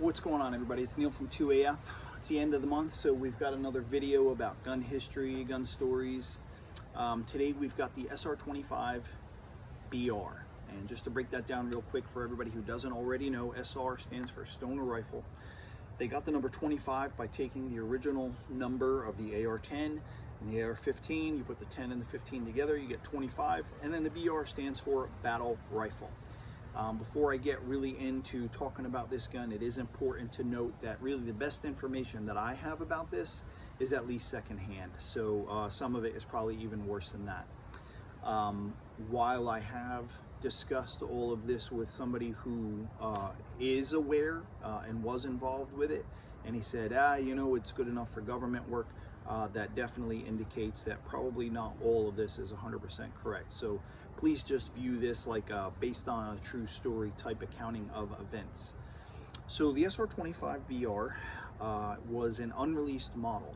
What's going on, everybody? It's Neil from 2AF. It's the end of the month, so we've got another video about gun history, gun stories. Today we've got the SR25-BR. And just to break that down real quick for everybody who doesn't already know, SR stands for Stoner Rifle. They got the number 25 by taking the original number of the AR-10 and the AR-15. You put the 10 and the 15 together, you get 25. And then the BR stands for Battle Rifle. Before I get really into talking about this gun, it is important to note that really the best information that I have about this is at least secondhand. So some of it is probably even worse than that. While I have discussed all of this with somebody who is aware and was involved with it, and he said, you know, it's good enough for government work, that definitely indicates that probably not all of this is 100% correct. So please just view this like based on a true story type accounting of events. So the SR25-BR was an unreleased model.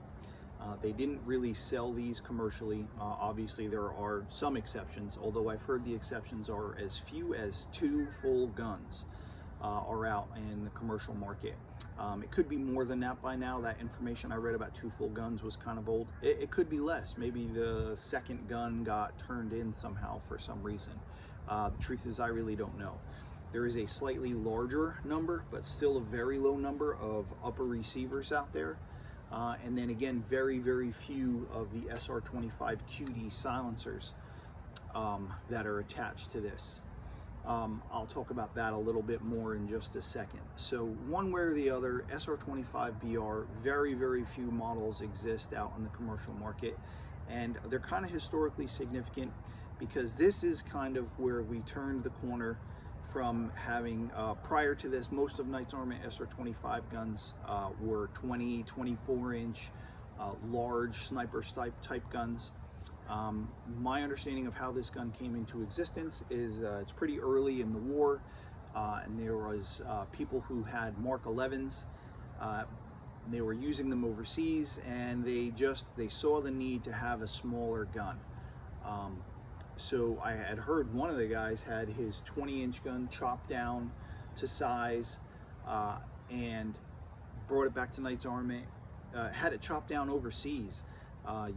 They didn't really sell these commercially. Obviously there are some exceptions, although I've heard the exceptions are as few as 2 full guns are out in the commercial market. It could be more than that by now. That information I read about 2 full guns was kind of old. It could be less. Maybe the second gun got turned in somehow for some reason. The truth is I really don't know. There is a slightly larger number, but still a very low number of upper receivers out there. And then again, very, very few of the SR25-QD silencers that are attached to this. I'll talk about that a little bit more in just a second. So one way or the other, SR25-BR, very, very few models exist out in the commercial market. And they're kind of historically significant because this is kind of where we turned the corner from having, prior to this, most of Knight's Armament SR25 guns were 20, 24-inch, large sniper type guns. My understanding of how this gun came into existence is it's pretty early in the war, and there was people who had Mark 11s. They were using them overseas, and they saw the need to have a smaller gun. So I had heard one of the guys had his 20-inch gun chopped down to size and brought it back to Knight's Armament, had it chopped down overseas.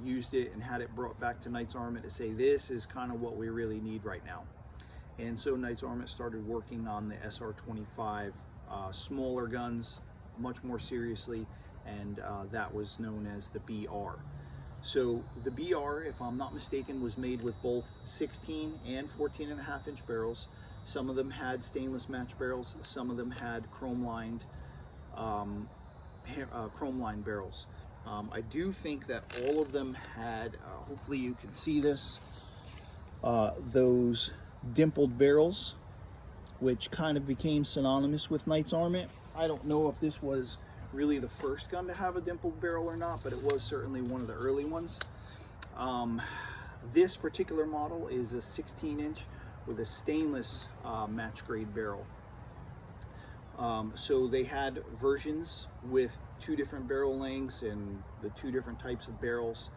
Used it and had it brought back to Knight's Armament to say, this is kind of what we really need right now. And so Knight's Armament started working on the SR25 smaller guns much more seriously, and that was known as the BR. So the BR, if I'm not mistaken, was made with both 16 and 14.5-inch barrels. Some of them had stainless match barrels, some of them had chrome-lined barrels. I do think that all of them had, hopefully you can see this, those dimpled barrels, which kind of became synonymous with Knight's Armament. I don't know if this was really the first gun to have a dimpled barrel or not, but it was certainly one of the early ones. This particular model is a 16-inch with a stainless match grade barrel. So they had versions with 2 different barrel lengths and the 2 different types of barrels.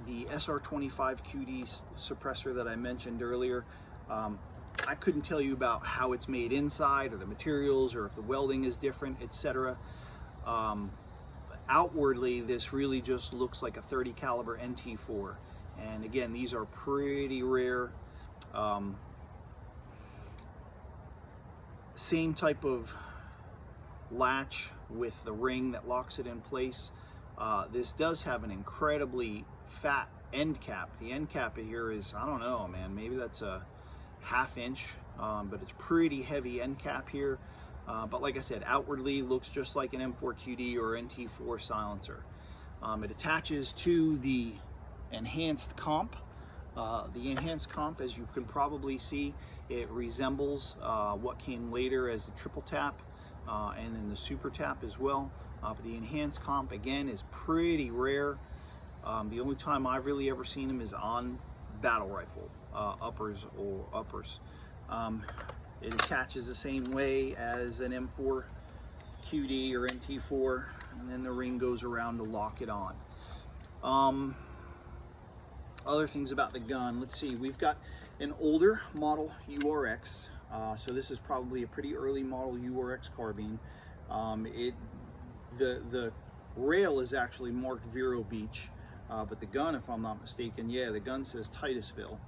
The SR25-QD suppressor that I mentioned earlier, I couldn't tell you about how it's made inside or the materials or if the welding is different, etc. Outwardly, this really just looks like a 30 caliber NT4. And again, these are pretty rare. Same type of latch with the ring that locks it in place. This does have an incredibly fat end cap. The end cap here is, I don't know, man, maybe that's a 1/2 inch, but it's pretty heavy end cap here. But like I said, outwardly looks just like an M4QD or NT4 silencer. It attaches to the enhanced comp. The enhanced comp, as you can probably see, it resembles what came later as the triple tap and then the super tap as well. But the enhanced comp, again, is pretty rare. The only time I've really ever seen them is on battle rifle, uppers. It attaches the same way as an M4 QD or NT4, and then the ring goes around to lock it on. Other things about the gun, let's see, we've got an older model URX. So this is probably a pretty early model URX carbine. The rail is actually marked Vero Beach, but the gun, if I'm not mistaken, yeah, the gun says Titusville.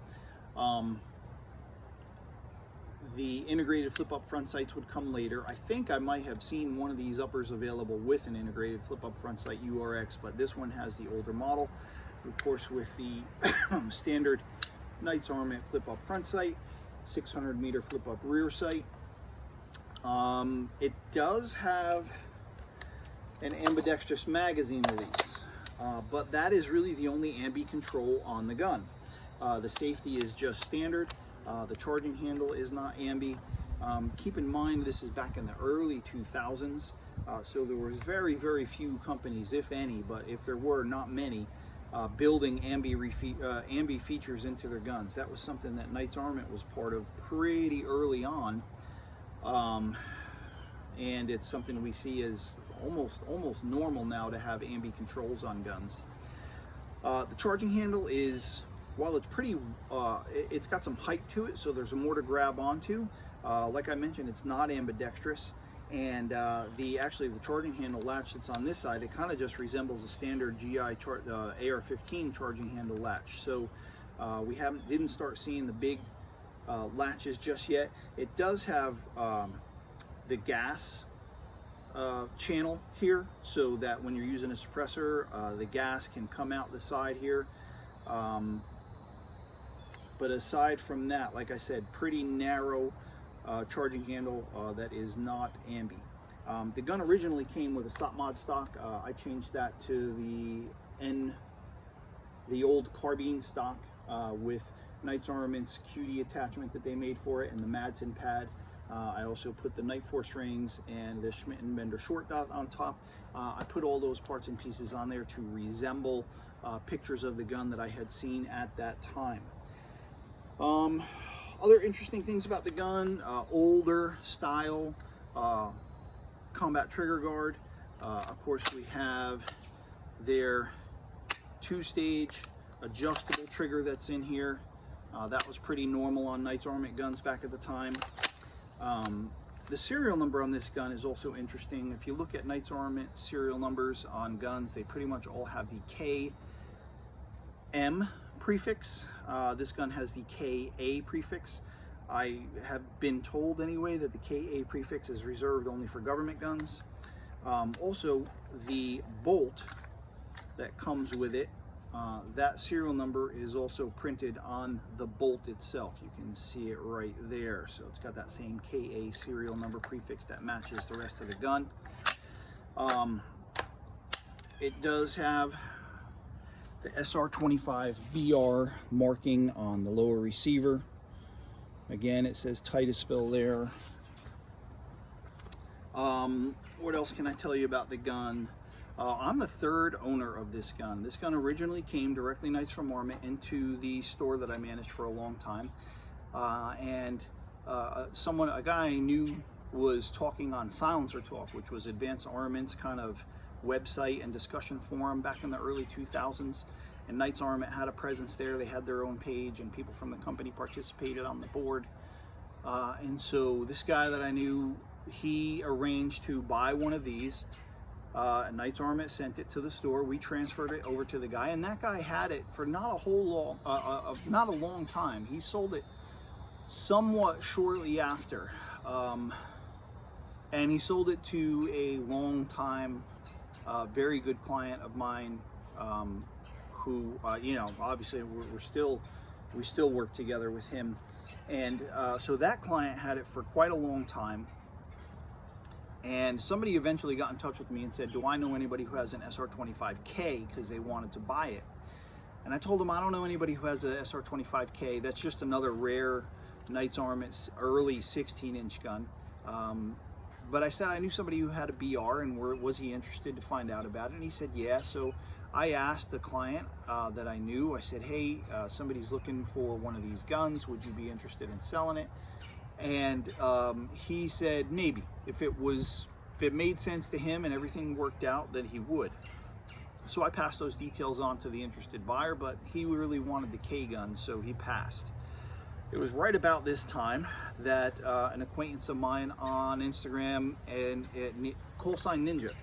The integrated flip-up front sights would come later. I think I might have seen one of these uppers available with an integrated flip-up front sight URX, but this one has the older model, of course, with the standard Knight's Armament flip-up front sight, 600-meter flip-up rear sight. It does have an ambidextrous magazine release, but that is really the only ambi control on the gun. The safety is just standard. The charging handle is not ambi. Keep in mind, this is back in the early 2000s, so there were very, very few companies, if any, but if there were, not many, building ambi features into their guns. That was something that Knight's Armament was part of pretty early on, and it's something we see as almost normal now to have ambi controls on guns. The charging handle is, while it's pretty, it's got some height to it, so there's more to grab onto. Like I mentioned, it's not ambidextrous, and actually the charging handle latch that's on this side, it kind of just resembles a standard GI AR-15 charging handle latch. So we didn't start seeing the big latches just yet. It does have the gas channel here, so that when you're using a suppressor, the gas can come out the side here. But aside from that, like I said, pretty narrow charging handle that is not ambi. The gun originally came with a stop mod stock. I changed that to the old carbine stock with Knight's Armament's QD attachment that they made for it and the Madsen pad. I also put the Night Force rings and the Schmidt & Bender short dot on top. I put all those parts and pieces on there to resemble pictures of the gun that I had seen at that time. Other interesting things about the gun, older style combat trigger guard. Of course, we have their two-stage adjustable trigger that's in here. That was pretty normal on Knight's Armament guns back at the time. The serial number on this gun is also interesting. If you look at Knight's Armament serial numbers on guns, they pretty much all have the KM prefix. This gun has the KA prefix. I have been told anyway that the KA prefix is reserved only for government guns. Also, the bolt that comes with it, that serial number is also printed on the bolt itself. You can see it right there. So it's got that same KA serial number prefix that matches the rest of the gun. It does have the SR25-BR marking on the lower receiver. Again, it says Titusville there. What else can I tell you about the gun? I'm the third owner of this gun. This gun originally came directly Knight's from Armament into the store that I managed for a long time. A guy I knew was talking on Silencer Talk, which was Advanced Armament's kind of website and discussion forum back in the early 2000s. And Knight's Armament had a presence there. They had their own page, and people from the company participated on the board. And so this guy that I knew, he arranged to buy one of these. Knight's Armament sent it to the store. We transferred it over to the guy, and that guy had it for not a long time. He sold it somewhat shortly after, and he sold it to a long time, very good client of mine, who obviously we still work together with him, and so that client had it for quite a long time. And somebody eventually got in touch with me and said, do I know anybody who has an SR25K, because they wanted to buy it. And I told them, I don't know anybody who has a SR25K. That's just another rare Knight's Armament early 16-inch gun. But I said I knew somebody who had a BR, and was he interested to find out about it? And he said, yeah. So I asked the client that I knew, I said, hey, somebody's looking for one of these guns. Would you be interested in selling it? And he said maybe, if it made sense to him and everything worked out, that he would. So I passed those details on to the interested buyer, but he really wanted the K gun, so he passed. It was right about this time that an acquaintance of mine on Instagram and callsign Ninja,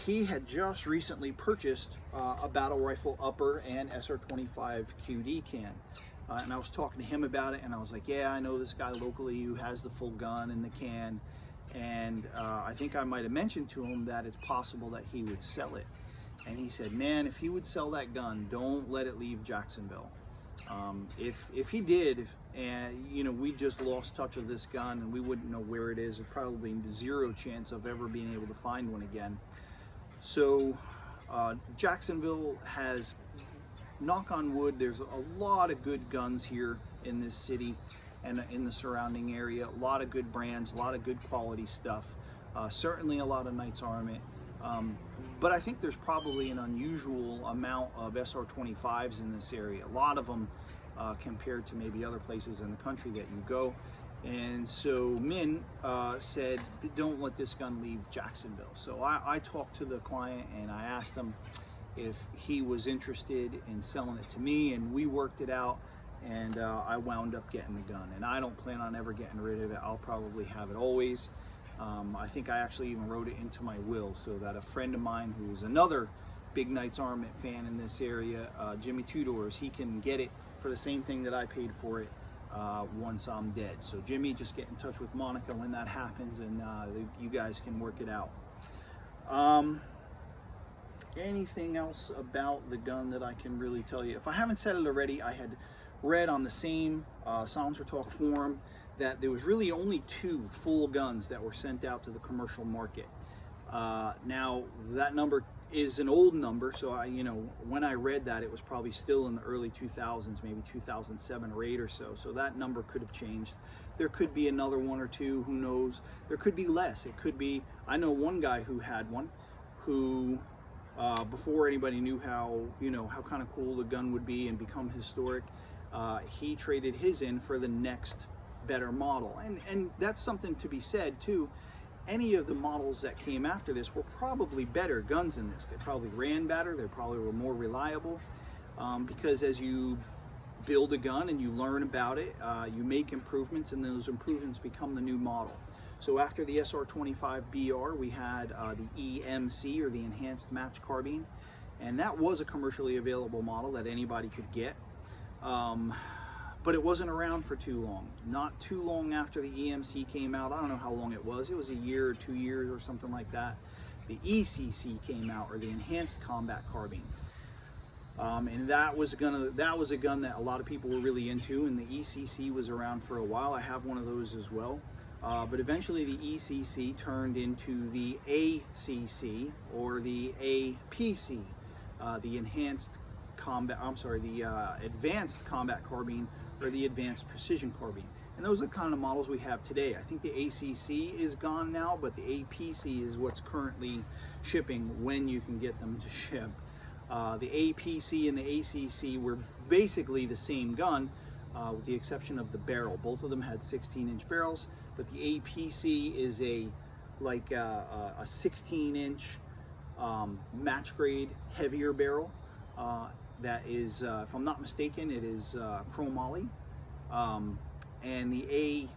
he had just recently purchased a battle rifle upper and SR25-QD can. And I was talking to him about it, and I was like, yeah, I know this guy locally who has the full gun and the can, and I think I might have mentioned to him that it's possible that he would sell it. And he said, man, if he would sell that gun, don't let it leave Jacksonville. If he did, and you know, we just lost touch of this gun and we wouldn't know where it is, there's probably zero chance of ever being able to find one again. So Jacksonville has, knock on wood, there's a lot of good guns here in this city and in the surrounding area. A lot of good brands, a lot of good quality stuff. Certainly a lot of Knights Armament. But I think there's probably an unusual amount of SR25s in this area. A lot of them compared to maybe other places in the country that you go. And so Min said, don't let this gun leave Jacksonville. So I talked to the client and I asked him if he was interested in selling it to me, and we worked it out, and I wound up getting the gun. And I don't plan on ever getting rid of it. I'll probably have it always. I think I actually even wrote it into my will so that a friend of mine who is another big Knights Armament fan in this area, Jimmy Two Doors, he can get it for the same thing that I paid for it once I'm dead. So Jimmy, just get in touch with Monica when that happens, and you guys can work it out. Anything else about the gun that I can really tell you? If I haven't said it already, I had read on the same Silencer Talk forum that there was really only 2 full guns that were sent out to the commercial market. Now that number is an old number, so when I read that, it was probably still in the early 2000s, maybe 2007 or 8 or so. So that number could have changed. There could be another 1 or 2, who knows? There could be less. It could be, I know one guy who had one, who before anybody knew how kind of cool the gun would be and become historic, he traded his in for the next better model. And that's something to be said too. Any of the models that came after this were probably better guns than this. They probably ran better, they probably were more reliable, because as you build a gun and you learn about it, you make improvements, and those improvements become the new model. So after the SR25-BR, we had the EMC, or the Enhanced Match Carbine, and that was a commercially available model that anybody could get. But it wasn't around for too long. Not too long after the EMC came out, I don't know how long it was a year or 2 years or something like that, the ECC came out, or the Enhanced Combat Carbine. And that was a gun that a lot of people were really into, and the ECC was around for a while. I have one of those as well. But eventually the ECC turned into the ACC, or the APC, the Advanced Combat Carbine, or the Advanced Precision Carbine. And those are the kind of models we have today. I think the ACC is gone now, but the APC is what's currently shipping when you can get them to ship. The APC and the ACC were basically the same gun, with the exception of the barrel. Both of them had 16-inch barrels, but the APC is a 16-inch match grade heavier barrel. That is, if I'm not mistaken, it is chromoly, and the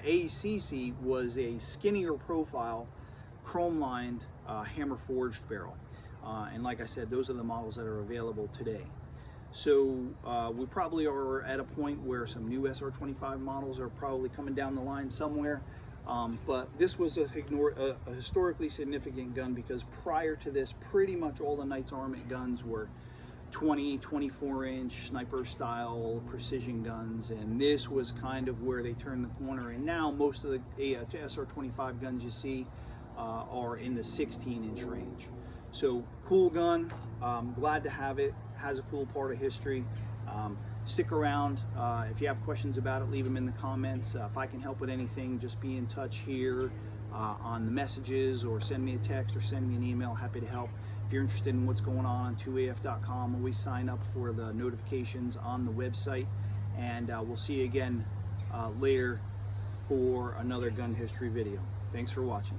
ACC was a skinnier profile, chrome-lined, hammer-forged barrel. And like I said, those are the models that are available today. So we probably are at a point where some new SR25 models are probably coming down the line somewhere. But this was a historically significant gun, because prior to this, pretty much all the Knights Armament guns were 24-inch sniper style precision guns, and this was kind of where they turned the corner. And now most of the SR25 guns you see are in the 16-inch range. So cool gun, glad to have it, has a cool part of history. Stick around. If you have questions about it, leave them in the comments. If I can help with anything, just be in touch here on the messages, or send me a text, or send me an email. Happy to help. If you're interested in what's going on 2af.com, always sign up for the notifications on the website. And we'll see you again later for another gun history video. Thanks for watching.